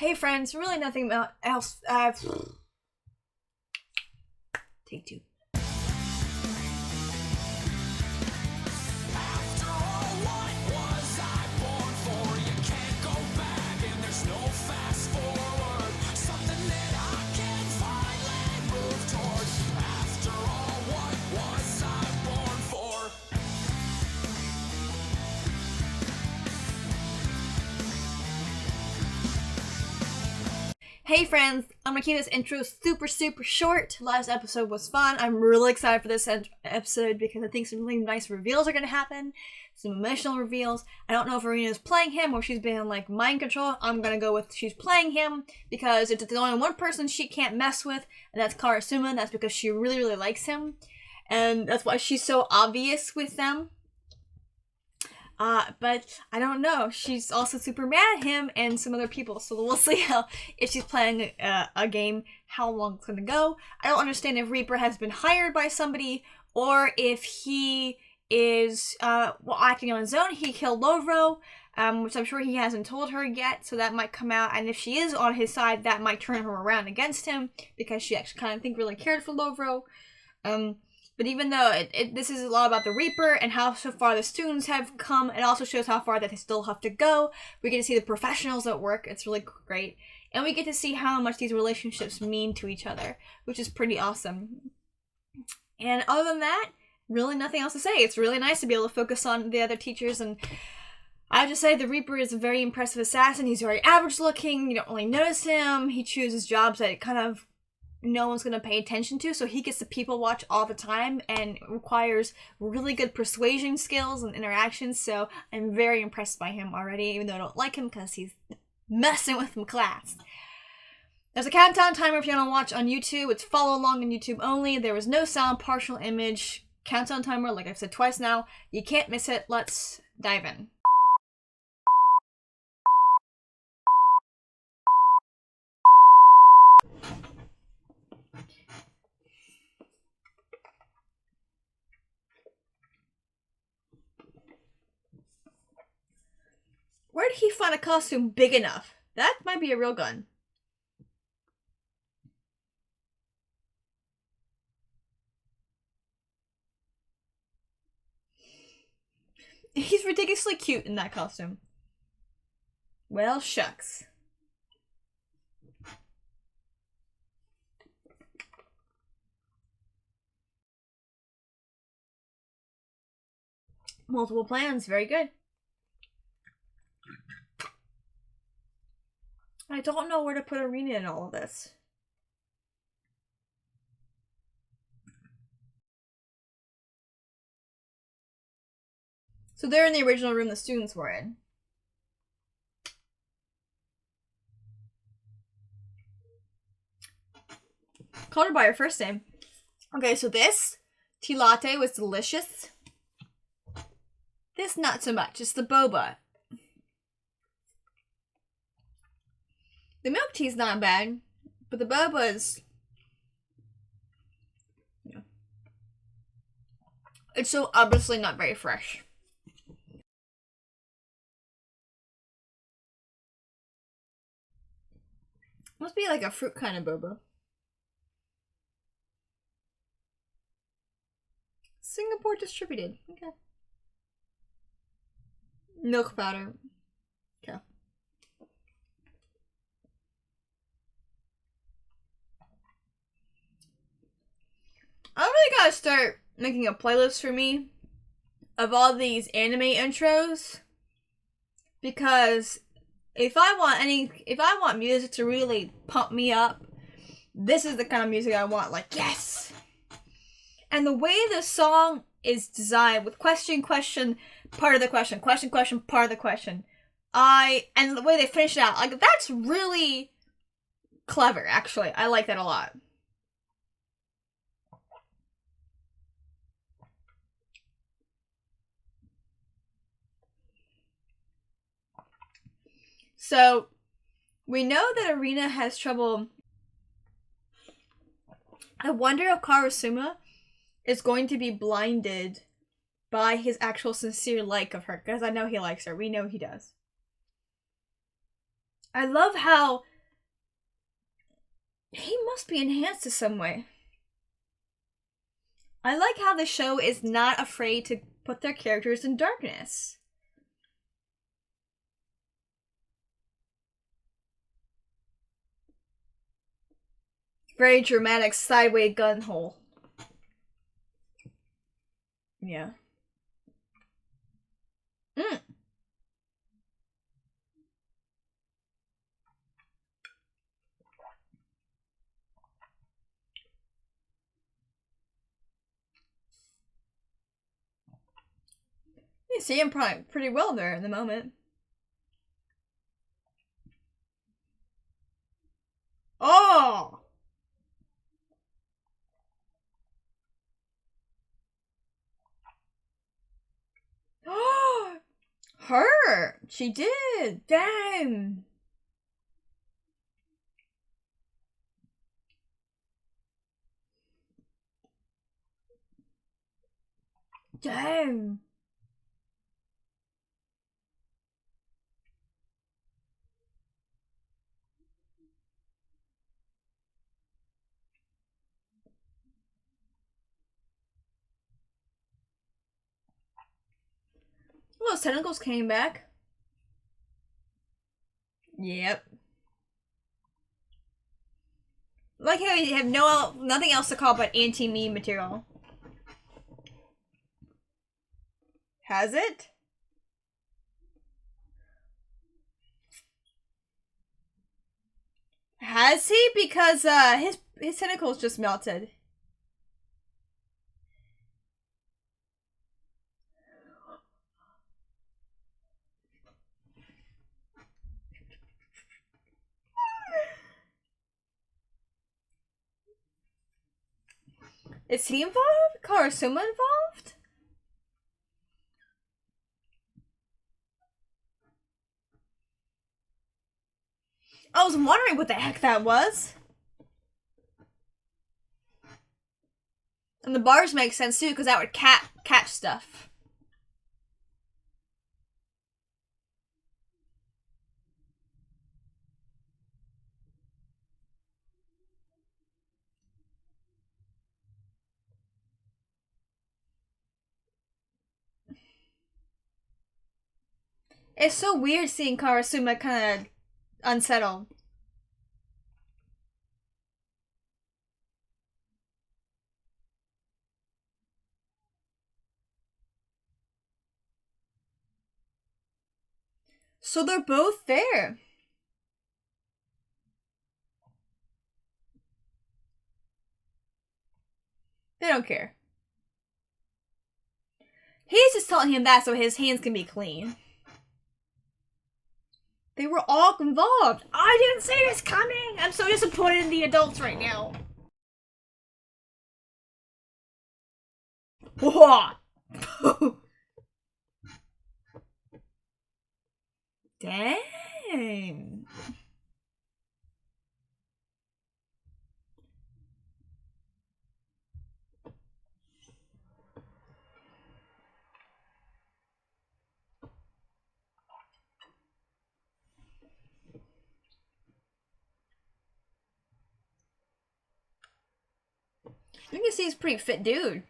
Hey friends, really nothing else. Take two. Hey friends, I'm gonna keep this intro super short. Last episode was fun. I'm really excited for this episode because I think some really nice reveals are gonna happen. Some emotional reveals. I don't know if Arena's playing him or she's being like mind control. I'm gonna go with she's playing him because it's the only one person she can't mess with, and that's Karasuma. That's because she really likes him, and that's why she's so obvious with them. But I don't know. She's also super mad at him and some other people, so we'll see how if she's playing a game, how long it's gonna go. I don't understand if Reaper has been hired by somebody or if he is acting on his own. He killed Lovro, which I'm sure he hasn't told her yet, so that might come out. And if she is on his side, that might turn her around against him because she actually kind of really cared for Lovro. But even though this is a lot about the Reaper and how so far the students have come, it also shows how far that they still have to go. We get to see the professionals at work. It's really great. And we get to see how much these relationships mean to each other, which is pretty awesome. And other than that, really nothing else to say. It's really nice to be able to focus on the other teachers. And I have to say, the Reaper is a very impressive assassin. He's very average looking. You don't really notice him. He chooses jobs that kind of no one's going to pay attention to, so he gets to people watch all the time and requires really good persuasion skills and interactions, so I'm very impressed by him already, even though I don't like him because he's messing with my class. There's a countdown timer if you want to watch on YouTube. It's follow along on YouTube only. There was no sound, partial image, countdown timer, like I've said twice now. You can't miss it. Let's dive in. Where did he find a costume big enough? That might be a real gun. He's ridiculously cute in that costume. Well, shucks. Multiple plans, very good. I don't know where to put Arena in all of this. So they're in the original room the students were in. Called her by her first name. Okay, so this tea latte was delicious. This not so much. It's the boba. The milk tea's not bad, but the boba is, it's so obviously not very fresh. Must be like a fruit kind of boba. Singapore distributed. Okay. Milk powder. Okay. I really gotta start making a playlist for me of all these anime intros, because if I want music to really pump me up, this is the kind of music I want. Like, yes! And the way the song is designed with question, part of the question, question, part of the question. And the way they finish it out, like, that's really clever, actually. I like that a lot. So, we know that Arena has trouble. I wonder if Karasuma is going to be blinded by his actual sincere like of her, because I know he likes her. We know he does. I love how He must be enhanced in some way. I like how the show is not afraid to put their characters in darkness. Very dramatic sideways gun hole. Yeah. Mm. You see him probably pretty well there in the moment. Oh! Her! She did! Damn! Damn! Those tentacles came back. Yep. Like how you have nothing else to call but anti-meme material. Has it? Has he? Because his tentacles just melted. Is he involved? Karasuma involved? I was wondering what the heck that was. And the bars make sense too, because that would catch stuff. It's so weird seeing Karasuma kind of unsettled. So they're both there. They don't care. He's just telling him that so his hands can be clean. They were all involved. I didn't see this coming. I'm so disappointed in the adults right now. Dang. You can see he's a pretty fit dude.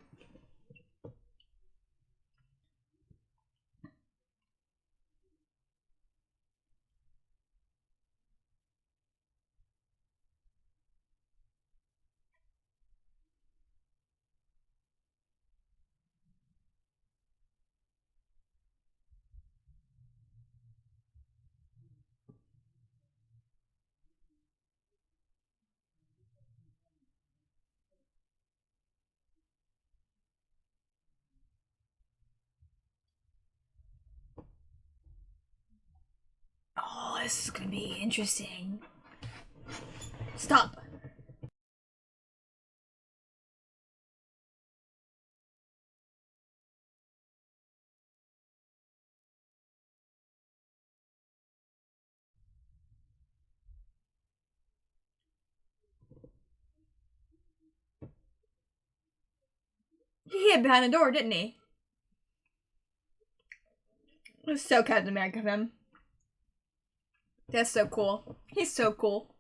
Oh, this is gonna be interesting. Stop. He hid behind the door, didn't he? It was so Captain America of him. That's so cool. He's so cool.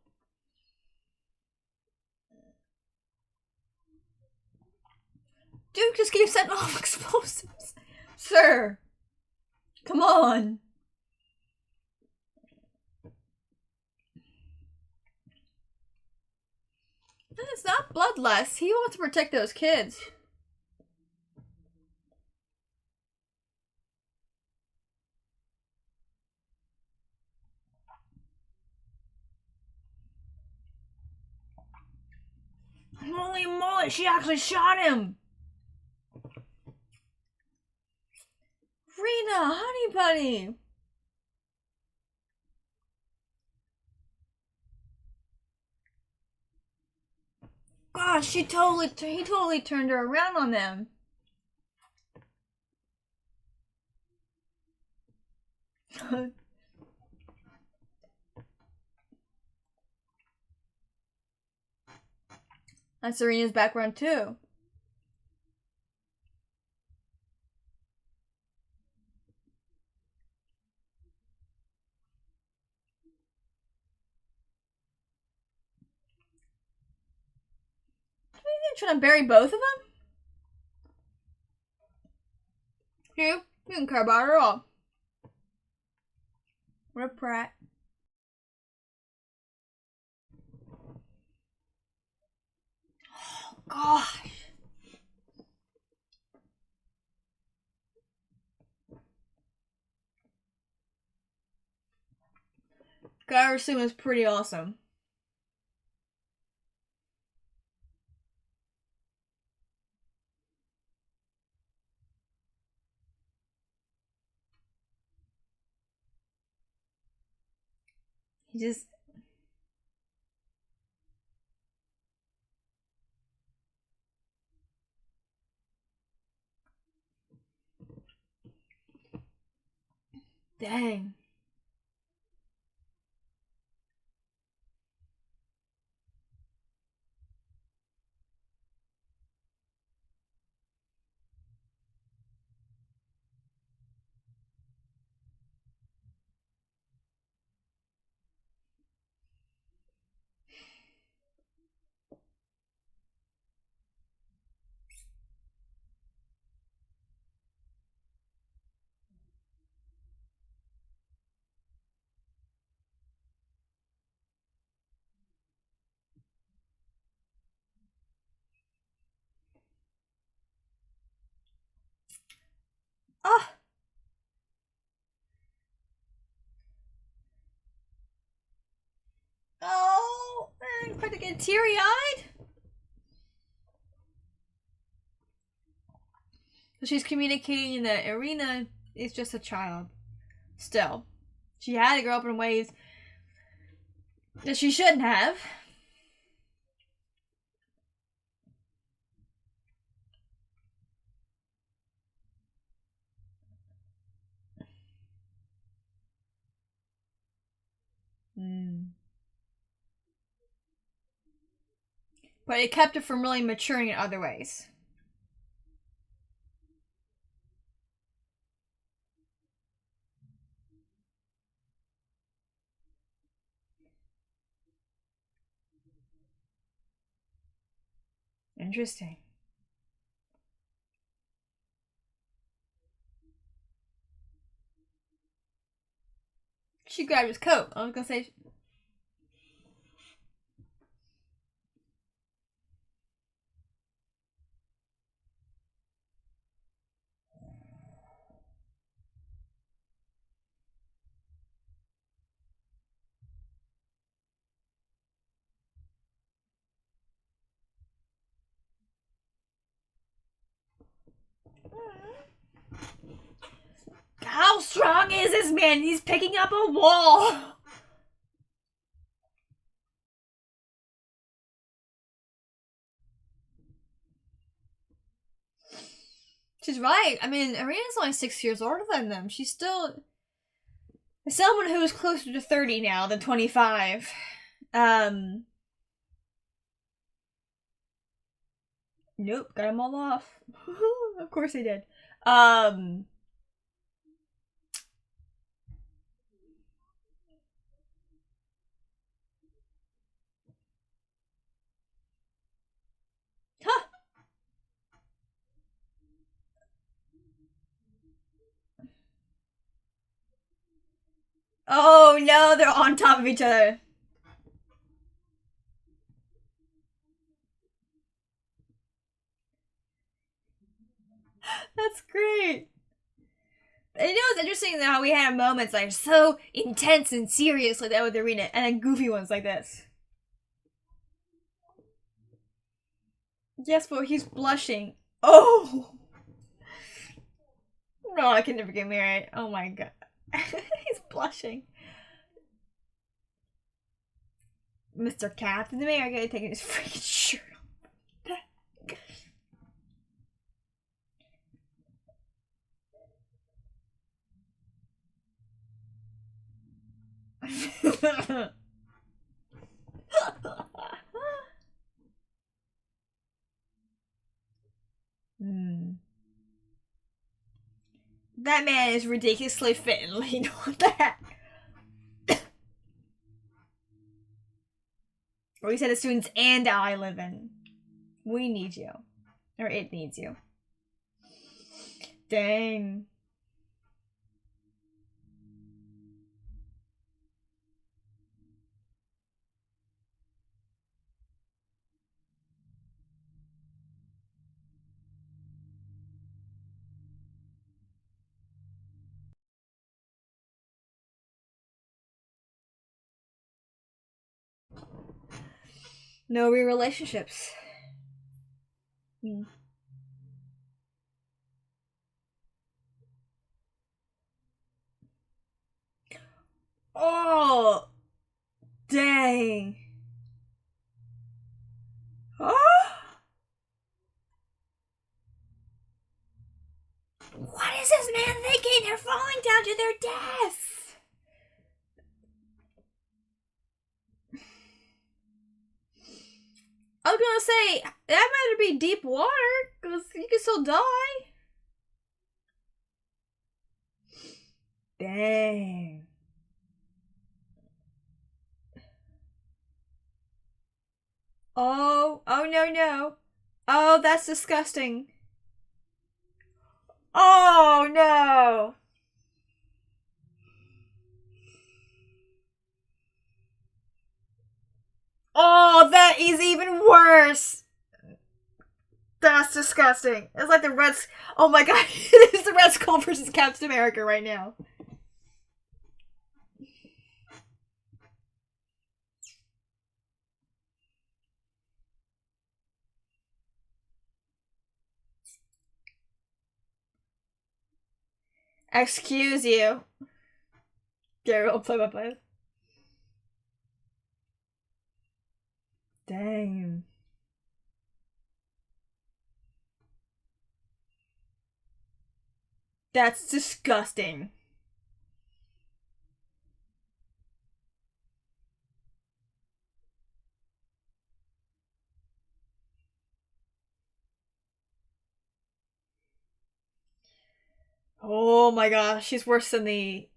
Dude just keeps setting off explosives. Sir. Come on. It's not bloodlust. He wants to protect those kids. Holy moly, she actually shot him! Rena, honey bunny! Gosh, he totally turned her around on them. That's Serena's background too. Trying to bury both of them? You didn't care about her at all. What a brat. Oh, gosh. Garrison was pretty awesome. He just... Dang. Oh. Oh, I'm about to get teary-eyed. So she's communicating that Irina is just a child. Still. She had to grow up in ways that she shouldn't have. But it kept her from really maturing in other ways. Interesting. She grabbed his coat. I was gonna say... How strong is this man? He's picking up a wall. She's right. I mean, Irina's only 6 years older than them. She's still someone who is closer to 30 now than 25. Nope, got them all off. Of course they did. Huh. Oh no, they're on top of each other. That's great. And you know it's interesting how we had moments like so intense and serious like that with Arena, and then goofy ones like this. Yes, but he's blushing. Oh no, I can never get married. Oh my god, he's blushing. Mr. Captain America taking his freaking shirt off. Hmm. That man is ridiculously fit and lean. What the heck? Or he said the students and I live in. We need you. Or it needs you. Dang. No real relationships. Hmm. Oh, dang. What is this man thinking? They're falling down to their death. I was gonna say, that might be deep water, because you can still die. Dang. Oh no no. Oh, that's disgusting. Oh no. Oh, that is even worse. That's disgusting. It's like the Reds. Oh my god, it is the Red Skull versus Captain America right now. Excuse you. Gary will play by play. Dang. That's disgusting. Oh my gosh, she's worse than the.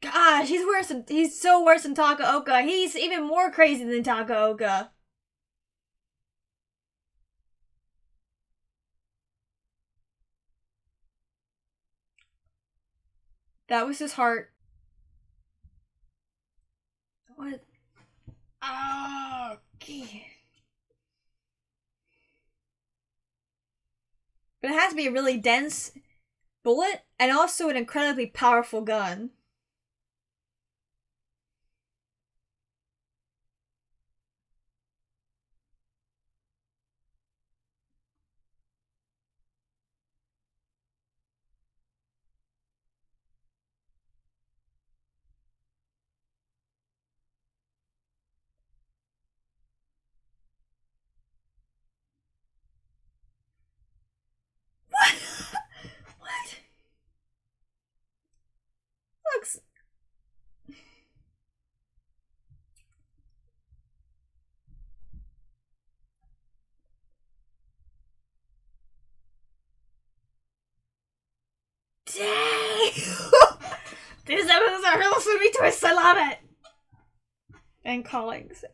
Gosh, he's worse than. He's so worse than Takaoka. He's even more crazy than Takaoka. That was his heart. What? Oh, okay. But it has to be a really dense bullet and also an incredibly powerful gun. What? What? Looks. twist, I love it! And colleagues.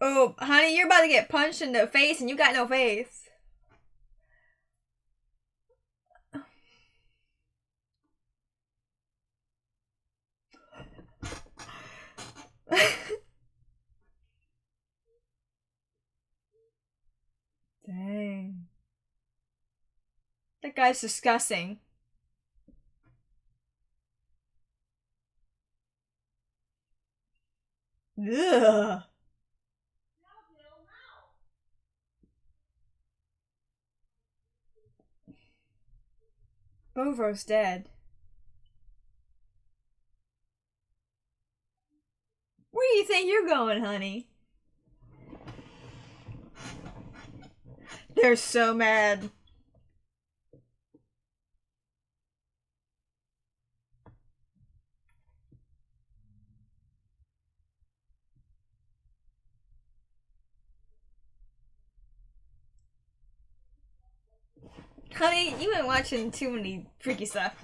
Oh, honey, you're about to get punched in the face and you got no face. Dang. That guy's disgusting. Ugh. Bovo's dead. Where do you think you're going, honey? They're so mad. Honey, you've been watching too many freaky stuff.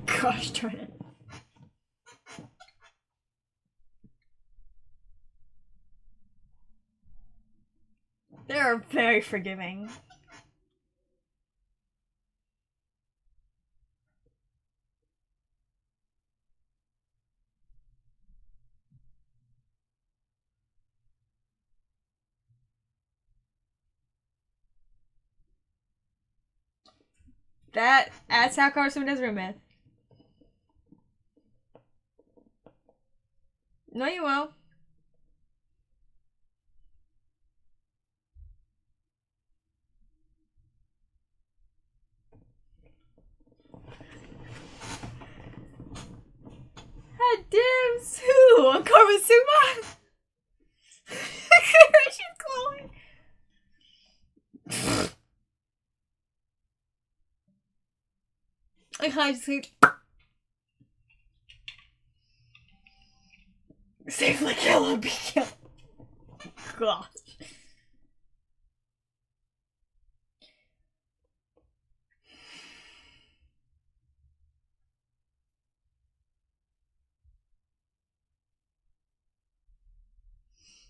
Gosh darn it. They're very forgiving. That's how Carson does roommate. No, you won't. Had dibs. Who? On Karmasuma? She's glowing. I can't sleep. Safely kill or be killed. Gosh.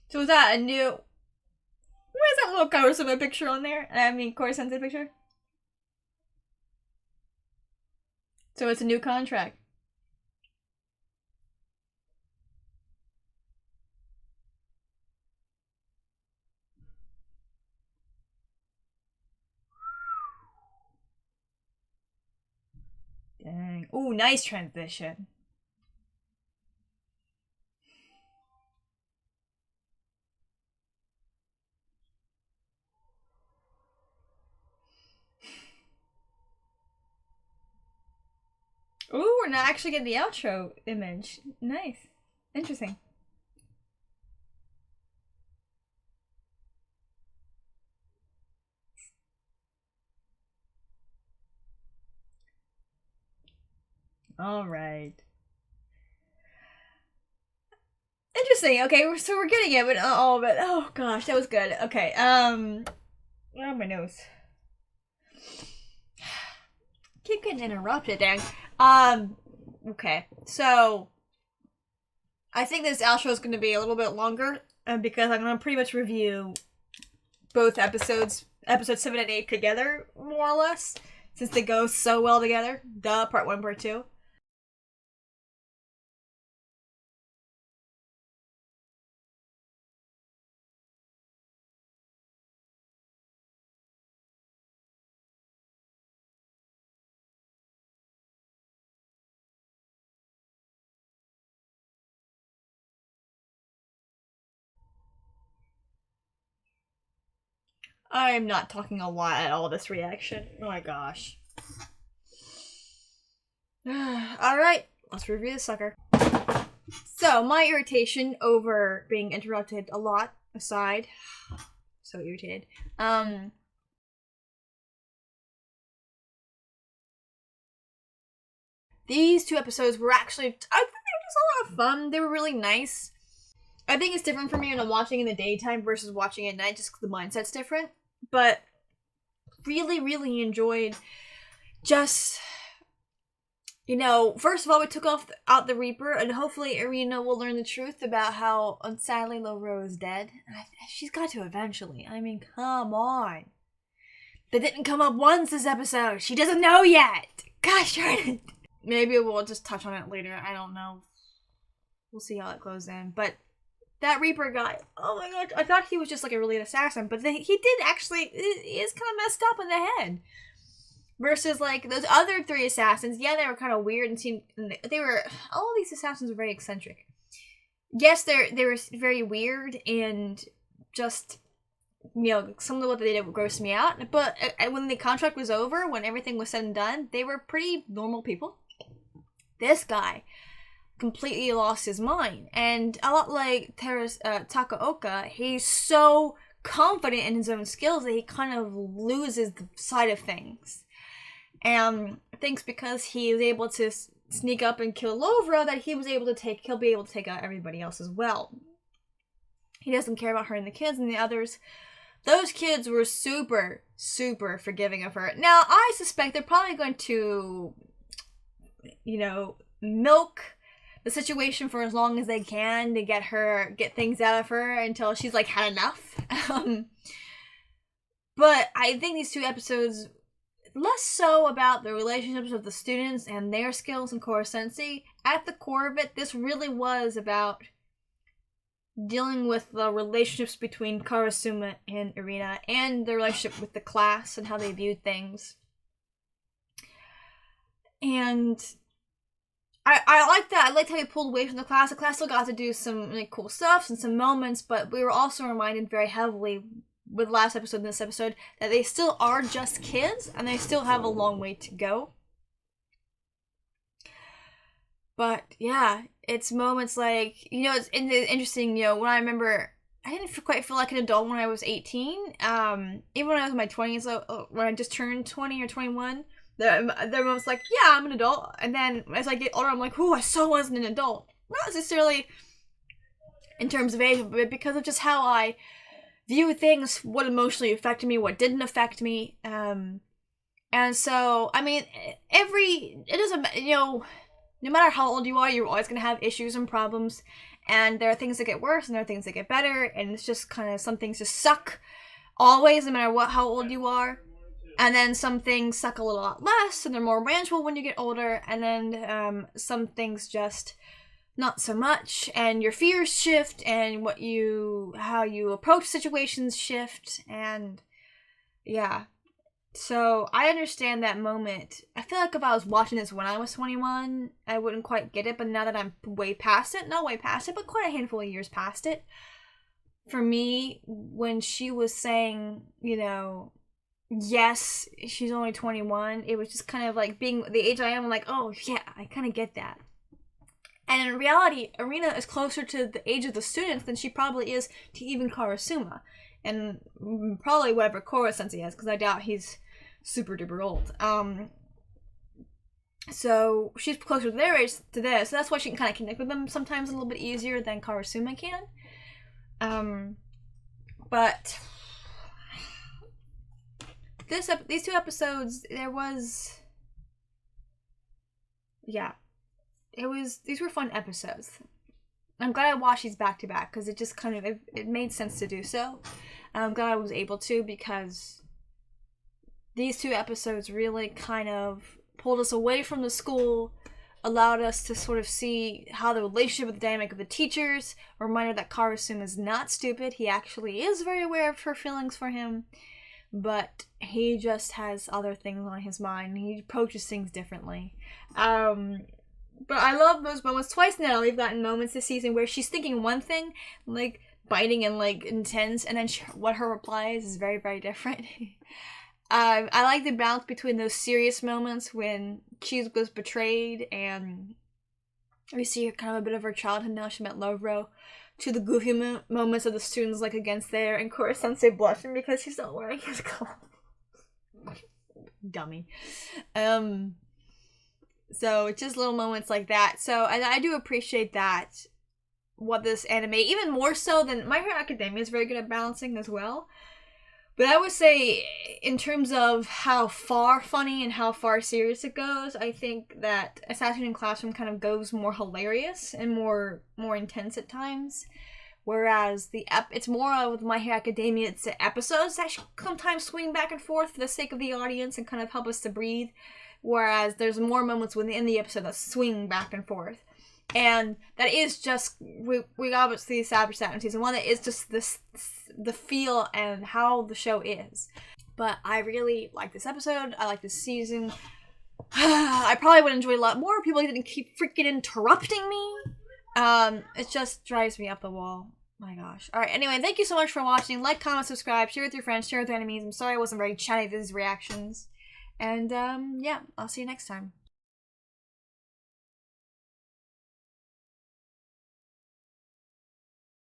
So is that a new... Where's that little Karasume picture on there? I mean, Kori-sensei picture? So it's a new contract. Dang. Ooh, nice transition. Ooh, we're not actually getting the outro image. Nice. Interesting. Alright. Interesting. Okay, so we're getting it, but oh gosh, that was good. Okay, oh, my nose. Keep getting interrupted, dang. Okay, so I think this outro is going to be a little bit longer because I'm going to pretty much review both episodes, episodes 7 and 8 together, more or less, since they go so well together. Duh, part 1, part 2. I'm not talking a lot at all this reaction. Oh my gosh. Alright, let's review this sucker. So, my irritation over being interrupted a lot aside. So irritated. These 2 episodes were actually, I think they were just a lot of fun. They were really nice. I think it's different for me when I'm watching in the daytime versus watching at night, just because the mindset's different. But really, really enjoyed just, you know, first of all, we took out the Reaper, and hopefully Irina will learn the truth about how unsadly Loro is dead. She's got to eventually. I mean, come on. That didn't come up once this episode. She doesn't know yet. Gosh darn it. Maybe we'll just touch on it later. I don't know. We'll see how it goes in. But that Reaper guy, oh my god, I thought he was just like a really good assassin, but he did actually, he is kind of messed up in the head. Versus like those other 3 assassins, yeah, they were kind of weird and they were, all of these assassins were very eccentric. Yes, they were very weird and just, you know, some of what they did would gross me out. But when the contract was over, when everything was said and done, they were pretty normal people. This guy completely lost his mind. And a lot like Takaoka, he's so confident in his own skills that he kind of loses the side of things. And thanks because he was able to sneak up and kill Lovra, that he'll be able to take out everybody else as well. He doesn't care about her and the kids and the others. Those kids were super, super forgiving of her. Now, I suspect they're probably going to, you know, milk the situation for as long as they can to get things out of her until she's, like, had enough. But I think these 2 episodes, less so about the relationships of the students and their skills in Core Sensei. At the core of it, this really was about dealing with the relationships between Karasuma and Irina and the relationship with the class and how they viewed things. And I like that. I liked how he pulled away from the class. The class still got to do some really cool stuff and some moments, but we were also reminded very heavily with last episode and this episode that they still are just kids and they still have a long way to go. But yeah, it's moments like, you know, it's interesting, you know, when I remember, I didn't quite feel like an adult when I was 18. Even when I was in my 20s, when I just turned 20 or 21, there are moments like, yeah, I'm an adult. And then as I get older, I'm like, ooh, I so wasn't an adult. Not necessarily in terms of age, but because of just how I view things, what emotionally affected me, what didn't affect me. And so, I mean, it doesn't, you know, no matter how old you are, you're always going to have issues and problems. And there are things that get worse and there are things that get better. And it's just kind of, some things just suck always, no matter how old you are. And then some things suck a little lot less and they're more manageable when you get older. And then some things just not so much. And your fears shift and how you approach situations shift. And yeah. So, I understand that moment. I feel like if I was watching this when I was 21, I wouldn't quite get it, but now that I'm way past it, not way past it, but quite a handful of years past it, for me, when she was saying, you know, yes, she's only 21, it was just kind of like being the age I am, I'm like, oh, yeah, I kind of get that. And in reality, Irina is closer to the age of the students than she probably is to even Karasuma. And probably whatever Koro Sensei has, because I doubt he's super duper old. So she's closer to their age to this, so that's why she can kind of connect with them sometimes a little bit easier than Karasuma can. But these 2 episodes, these were fun episodes. I'm glad I watched these back to back because it just kind of, it made sense to do so. I'm glad I was able to because these 2 episodes really kind of pulled us away from the school, allowed us to sort of see how the relationship with the dynamic of the teachers, a reminder that Karasuma is not stupid. He actually is very aware of her feelings for him, but he just has other things on his mind. He approaches things differently. But I love those moments. Twice now we've gotten moments this season where she's thinking one thing, like biting and like intense, and then what her reply is very, very different. I like the balance between those serious moments when Cheese was betrayed and we see kind of a bit of her childhood now she met Lovro, to the goofy moments of the students like against there and Kura Sensei blushing because he's not wearing his clothes. Dummy. So just little moments like that. So I do appreciate that. What this anime, even more so than My Hero Academia, is very good at balancing as well. But I would say, in terms of how far funny and how far serious it goes, I think that Assassination Classroom kind of goes more hilarious and more intense at times. Whereas it's more of My Hero Academia, it's the episodes that sometimes swing back and forth for the sake of the audience and kind of help us to breathe. Whereas there's more moments within the episode that swing back and forth. And that is just, we obviously established that in season 1, that is just the feel and how the show is. But I really like this episode, I like this season. I probably would enjoy a lot more if people didn't keep freaking interrupting me. It just drives me up the wall. My gosh. Alright, anyway, thank you so much for watching. Like, comment, subscribe, share with your friends, share with your enemies. I'm sorry I wasn't very chatty with these reactions. And, yeah, I'll see you next time.